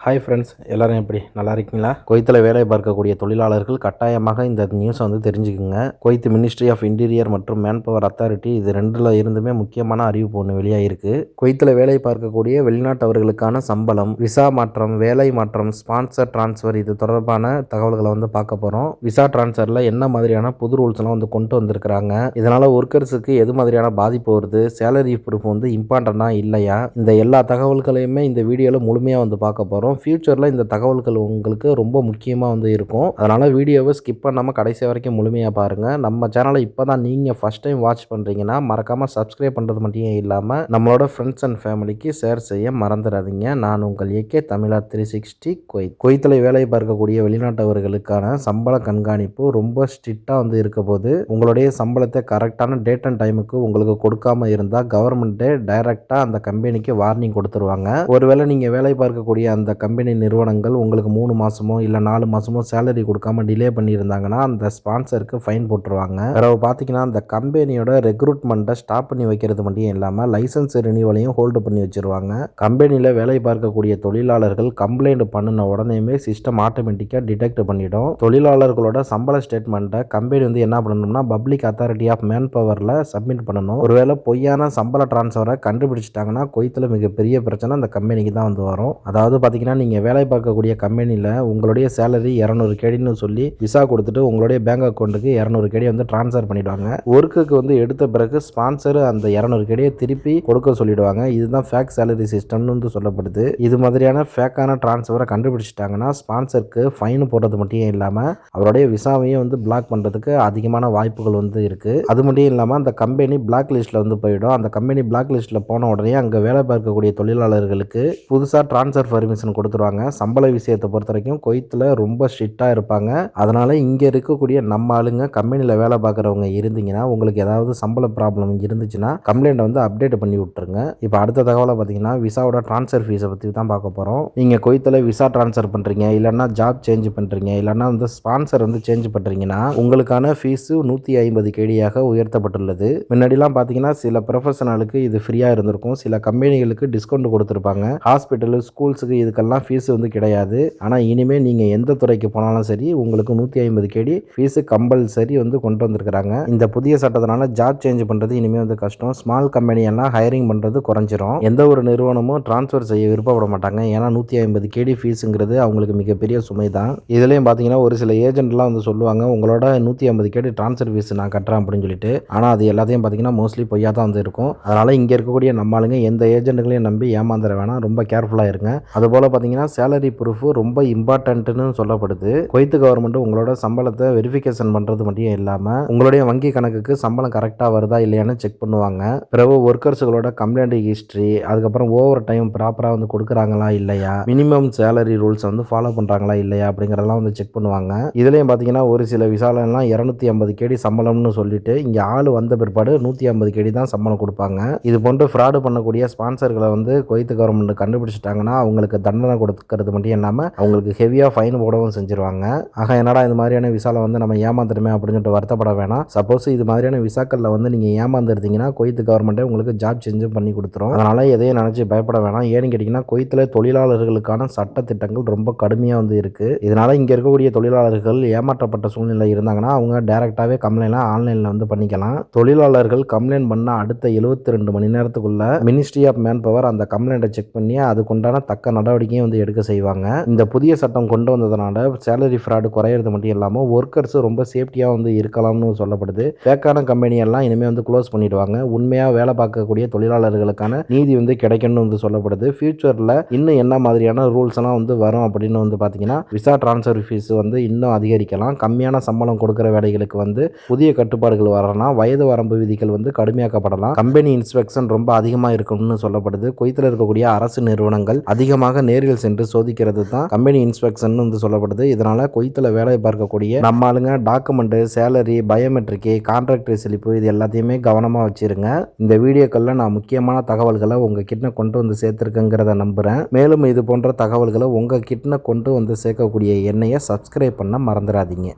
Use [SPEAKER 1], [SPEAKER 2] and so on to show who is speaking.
[SPEAKER 1] Hi friends, எல்லோரும் எப்படி நல்லா இருக்கீங்களா? குவைத்தில் வேலை பார்க்கக்கூடிய தொழிலாளர்கள் கட்டாயமாக இந்த நியூஸை தெரிஞ்சுக்குங்க. குவைத் மினிஸ்ட்ரி ஆஃப் இன்டீரியர் மற்றும் மேன் பவர் அத்தாரிட்டி இது ரெண்டில் இருந்துமே முக்கியமான அறிவிப்பு ஒன்று வெளியாகிருக்கு. குவைத்தில் வேலை பார்க்கக்கூடிய வெளிநாட்டவர்களுக்கான சம்பளம், விசா மாற்றம், வேலை மாற்றம், ஸ்பான்சர் டிரான்ஸ்ஃபர் இது தொடர்பான தகவல்களை பார்க்க போகிறோம். விசா டிரான்ஸ்ஃபரில் என்ன மாதிரியான புது ரூல்ஸ்லாம் கொண்டு வந்திருக்கிறாங்க, இதனால் ஒர்க்கர்ஸுக்கு எது மாதிரியான பாதிப்பு வருது, சேலரி ப்ரூஃப் இம்பார்ட்டண்டா இல்லையா, இந்த எல்லா தகவல்களையுமே இந்த வீடியோவில் முழுமையாக பார்க்க போகிறோம். ஃபியூச்சரில் இந்த தகவல்கள் உங்களுக்கு ரொம்ப முக்கியமாக இருக்கும். அதனால் வீடியோவை ஸ்கிப் பண்ணாமல் கடைசி வரைக்கும் முழுமையாக பாருங்கள். நம்ம சேனலை இப்போ தான் நீங்கள் ஃபஸ்ட் டைம் வாட்ச் பண்ணுறீங்கன்னா மறக்காமல் சப்ஸ்கிரைப் பண்ணுறது மட்டும் இல்லாமல் நம்மளோட ஃப்ரெண்ட்ஸ் அண்ட் ஃபேமிலிக்கு ஷேர் செய்ய மறந்துடாதீங்க. நான் உங்கள் ஏகே தமிழா 360 குவைத்தில் வேலை பார்க்கக்கூடிய வெளிநாட்டவர்களுக்கான சம்பள கண்காணிப்பு ரொம்ப ஸ்ட்ரிக்டாக இருக்க போது உங்களுடைய சம்பளத்தை கரெக்டான டேட் அண்ட் டைமுக்கு உங்களுக்கு கொடுக்காம இருந்தால் கவர்மெண்ட்டே டைரெக்டாக அந்த கம்பெனிக்கு வார்னிங் கொடுத்துருவாங்க. ஒருவேளை நீங்கள் வேலை பார்க்கக்கூடிய அந்த கம்பெனி நிறுவனங்கள் உங்களுக்கு 3 மாதமோ இல்லை 4 மாதமோ சேலரி கொடுக்காம டிலே பண்ணியிருந்தாங்கன்னா அந்த ஸ்பான்சருக்கு ஃபைன் போட்டுருவாங்க. பிறகு பார்த்தீங்கன்னா அந்த கம்பெனியோட ரெக்ரூட்மெண்ட்டை ஸ்டாப் பண்ணி வைக்கிறது மட்டும் இல்லாமல் லைசன்ஸ் ரினியூவலையும் ஹோல்டு பண்ணி வச்சிருவாங்க. கம்பெனியில் வேலை பார்க்கக்கூடிய தொழிலாளர்கள் கம்ப்ளைண்ட் பண்ணின உடனேயுமே சிஸ்டம் ஆட்டோமேட்டிக்காக டிடெக்ட் பண்ணிடும். தொழிலாளர்களோட சம்பள ஸ்டேட்மெண்ட்டை கம்பெனி என்ன பண்ணணும்னா பப்ளிக் அத்தாரிட்டி ஆஃப் மேன் பவரில் சப்மிட் பண்ணணும். ஒருவேளை பொய்யான சம்பள டிரான்ஸ்ஃபரை கண்டுபிடிச்சிட்டாங்கன்னா குவைத்தில் மிகப்பெரிய பிரச்சனை அந்த கம்பெனிக்கு தான் வரும். அதாவது பார்த்தீங்கன்னா நீங்கள் வேலை பார்க்கக்கூடிய கம்பெனியில் உங்களுடைய சேலரி 200 கேடின்னு சொல்லி விசா கொடுத்துட்டு உங்களுடைய பேங்க் அக்கௌண்ட்டுக்கு 200 கேடி ட்ரான்ஸ்ஃபர் பண்ணிவிடுவாங்க. ஒர்க்குக்கு எடுத்த பிறகு ஸ்பான்சர் அந்த 200 கேடியை திருப்பி கொடுக்க சொல்லிடுவாங்க. இதுதான் ஃபேக் சேலரி சிஸ்டம்னு சொல்லப்படுது. இது மாதிரியான ஃபேக்கான டிரான்ஸ்ஃபரை கண்டுபிடிச்சிட்டாங்கன்னா ஸ்பான்சருக்கு ஃபைன் போடுறது மட்டும் இல்லாமல் அவருடைய விசாவையும் பிளாக் பண்ணுறதுக்கு அதிகமான வாய்ப்புகள் இருக்குது. அது மட்டும் இல்லாமல் அந்த கம்பெனி பிளாக் லிஸ்ட்டில் போயிடும். அந்த கம்பெனி பிளாக் லிஸ்ட்டில் போன உடனே அங்கே வேலை பார்க்கக்கூடிய தொழிலாளர்களுக்கு புதுசாக டிரான்ஸ்ஃபர் பர்மிஷன் கொடுத்துருவாங்க. சம்பள விஷயத்தை பொறுத்த வரைக்கும் குவைத்தில் ரொம்ப ஸ்ட்ரிக்டாக இருப்பாங்க. அதனால் இங்கே இருக்கக்கூடிய நம்ம ஆளுங்க கம்பெனியில் வேலை பார்க்குறவங்க இருந்தீங்கன்னா உங்களுக்கு ஏதாவது சம்பள ப்ராப்ளம் இருந்துச்சுன்னா கம்ப்ளைண்ட்டை அப்டேட் பண்ணி விட்டுருங்க. இப்போ அடுத்த தகவலை பார்த்தீங்கன்னா விசாவோட ட்ரான்ஸ்ஃபர் ஃபீஸை பற்றி தான் பார்க்க போகிறோம். நீங்கள் குவைத்தில் விசா ட்ரான்ஸ்ஃபர் பண்ணுறீங்க, இல்லைன்னா ஜாப் சேஞ்ச் பண்ணுறீங்க, இல்லைன்னா ஸ்பான்சர் சேஞ்ச் பண்ணுறீங்கன்னா உங்களுக்கான ஃபீஸு 150 கேடியாக உயர்த்தப்பட்டுள்ளது. முன்னாடிலாம் பார்த்தீங்கன்னா சில ப்ரொஃபஷனலுக்கு இது ஃப்ரீயாக இருந்திருக்கும். சில கம்பெனிகளுக்கு டிஸ்கவுண்ட் கொடுத்துருப்பாங்க. ஹாஸ்பிட்டலு, ஸ்கூல்ஸுக்கு இதுக்கெல்லாம் ஃபீஸ் கிடையாது. ஆனால் இனிமேல் நீங்கள் எந்த துறைக்கு போனாலும் சரி உங்களுக்கு 150 கேடி ஃபீஸு கம்பல்சரி கொண்டு வந்திருக்கிறாங்க. இந்த புதிய சட்டத்தினால ஜாப் சேஞ்ச் பண்ணுறது இனிமேல் கஷ்டம். ஸ்மால் கம்பெனி எல்லாம் ஹையரிங் பண்ணுறது குறைஞ்சிரும். எந்த ஒரு நிறுவனமும் டிரான்ஸ்ஃபர் செய்ய விருப்பப்பட மாட்டாங்க. ஏன்னா 150 கேடி ஃபீஸுங்கிறது அவங்களுக்கு மிகப்பெரிய சுமை தான். இதுலேயும் பார்த்தீங்கன்னா ஒரு சில ஏஜென்ட்லாம் சொல்லுவாங்க உங்களோட 150 கேடி டிரான்ஸ்ஃபர் ஃபீஸ் நான் கட்டுறேன் அப்படின்னு சொல்லிட்டு. ஆனால் அது எல்லாத்தையும் பார்த்தீங்கன்னா மோஸ்ட்லி பொய்யா தான் இருக்கும். அதனால் இங்கே இருக்கக்கூடிய நம்மளுங்க எந்த ஏஜென்ட்டுகளையும் நம்பி ஏமாந்துட வேணாம். ரொம்ப கேர்ஃபுல்லாக இருங்க. அதுபோல் பார்த்தீங்கன்னா சேலரி ப்ரூஃப் ரொம்ப இம்பார்ட்டன்ட்னு சொல்லப்படுது. குவைத் கவர்மெண்ட் உங்களோட சம்பளத்தை வெரிஃபிகேஷன் பண்ணுறது மட்டும் இல்லாமல் உங்களுடைய வங்கி கணக்குக்கு சம்பளம் கரெக்டாக வருதா இல்லையான்னு செக் பண்ணுவாங்க. பிறகு ஒர்க்கர்ஸுகளோட கம்ப்ளைண்ட் ஹிஸ்ட்ரி, அதுக்கப்புறம் ஓவர் டைம் ப்ராப்பராக கொடுக்குறாங்களா இல்லையா, மினிமம் சேலரி ரூல்ஸ் ஃபாலோ பண்ணுறாங்களா இல்லையா அப்படிங்கிறதெல்லாம் செக் பண்ணுவாங்க. இதுலேயும் பார்த்தீங்கன்னா ஒரு சில விசாலெல்லாம் 250 கேடி சம்பளம்னு சொல்லிட்டு இங்கே ஆள் வந்த பிற்பாடு 150 கேடி தான் சம்பளம் கொடுப்பாங்க. இது போன்று ஃப்ராடு பண்ணக்கூடிய ஸ்பான்சர்களை குவைத் கவர்மெண்ட் கண்டுபிடிச்சிட்டாங்கன்னா அவங்களுக்கு தண்டனை கொடுக்கிறது மட்டும் இல்லாமல் அவங்களுக்கு ஹெவியாக ஃபைன் போடவும் செஞ்சிருவாங்க. ஆக என்னடா இந்த மாதிரியான விசால நம்ம ஏமாந்துடுமே அப்படின்னு சொல்லிட்டு வருத்தப்பட வேணாம். சப்போஸ் இது மாதிரியான விசாக்களில் நீங்கள் ஏமாந்துருந்தீங்கன்னா குவைத் கவர்மெண்ட்டே உங்களுக்கு ஜாப் சேஞ்சும் பண்ணி கொடுத்துரும். அதனால் எதையும் நினச்சி பயப்பட வேணாம். ஏன்னு கேட்டிங்கன்னா குவைத்தில் தொழிலாளர்களுக்கான சட்ட திட்டங்கள் ரொம்ப கடுமையாக இருக்குது. இதனால் இங்கே இருக்கக்கூடிய தொழிலாளர்கள் ஏமாற்றப்பட்ட சூழ்நிலை இருந்தாங்கன்னா அவங்க டைரெக்டாகவே கம்ப்ளைண்ட்லாம் ஆன்லைனில் பண்ணிக்கலாம். தொழிலாளர்கள் கம்ப்ளைண்ட் பண்ண அடுத்த 72 மணி நேரத்துக்குள்ள மினிஸ்ட்ரி ஆஃப் மேன் பவர் அந்த கம்ப்ளைண்ட்டை செக் பண்ணி அதுக்குண்டான தக்க நடவடிக்கையும் எடுக்க செய்வாங்க. இந்த புதிய சட்டம் கொண்டு வந்ததுனால சேலரி ஃப்ராடு குறையிறது மட்டும் இல்லாமல் ஒர்க்கர்ஸ் ரொம்ப சேஃப்டியாக இருக்கலாம்னு சொல்லப்படுது. ஃபேக்கான கம்பெனி எல்லாம் இனிமேல் க்ளோஸ் பண்ணிடுவாங்க. உண்மையாக வேலை பார்க்கக்கூடிய தொழிலாளர்களுக்கான நீதி கிடைக்கணும்னு சொல்லப்படுது. ஃபியூச்சரில் இன்னும் என்ன மாதிரியான ரூல்ஸ் எல்லாம் வரும் அப்படின்னு பார்த்தீங்கன்னா விசா டிரான்ஸ்ஃபர் ஃபீஸ் இன்னும் அதிகரிக்கலாம். கம்மியான சம்பளம் கொடுக்குற வேலைகளுக்கு புதிய கட்டுப்பாடுகள் வரலாம். வயது வரம்பு விதிகள் கடுமையாக்கப்படலாம். கம்பெனி இன்ஸ்பெக்ஷன் ரொம்ப அதிகமாக இருக்கணும்னு சொல்லப்படுது. குவைத்தில் இருக்கக்கூடிய அரசு நிறுவனங்கள் அதிகமாக நேரில் சென்று சோதிக்கிறது தான் கம்பெனி இன்ஸ்பெக்ஷன் சொல்லப்படுது. இதனால குவைத்தில் வேலை பார்க்கக்கூடிய நம்ம ஆளுங்க document, salary, biometric, contract slip இது எல்லாத்தையுமே கவனமாக வச்சிருங்க. இந்த வீடியோக்களில் நான் முக்கியமான தகவல்களை உங்கள் கிட்ட கொண்டு சேர்த்துருக்கேங்கிறத நம்புகிறேன். மேலும் இது போன்ற தகவல்களை உங்கள் கிட்ட கொண்டு சேர்க்கக்கூடிய எண்ணெயை சப்ஸ்கிரைப் பண்ண மறந்துடாதீங்க.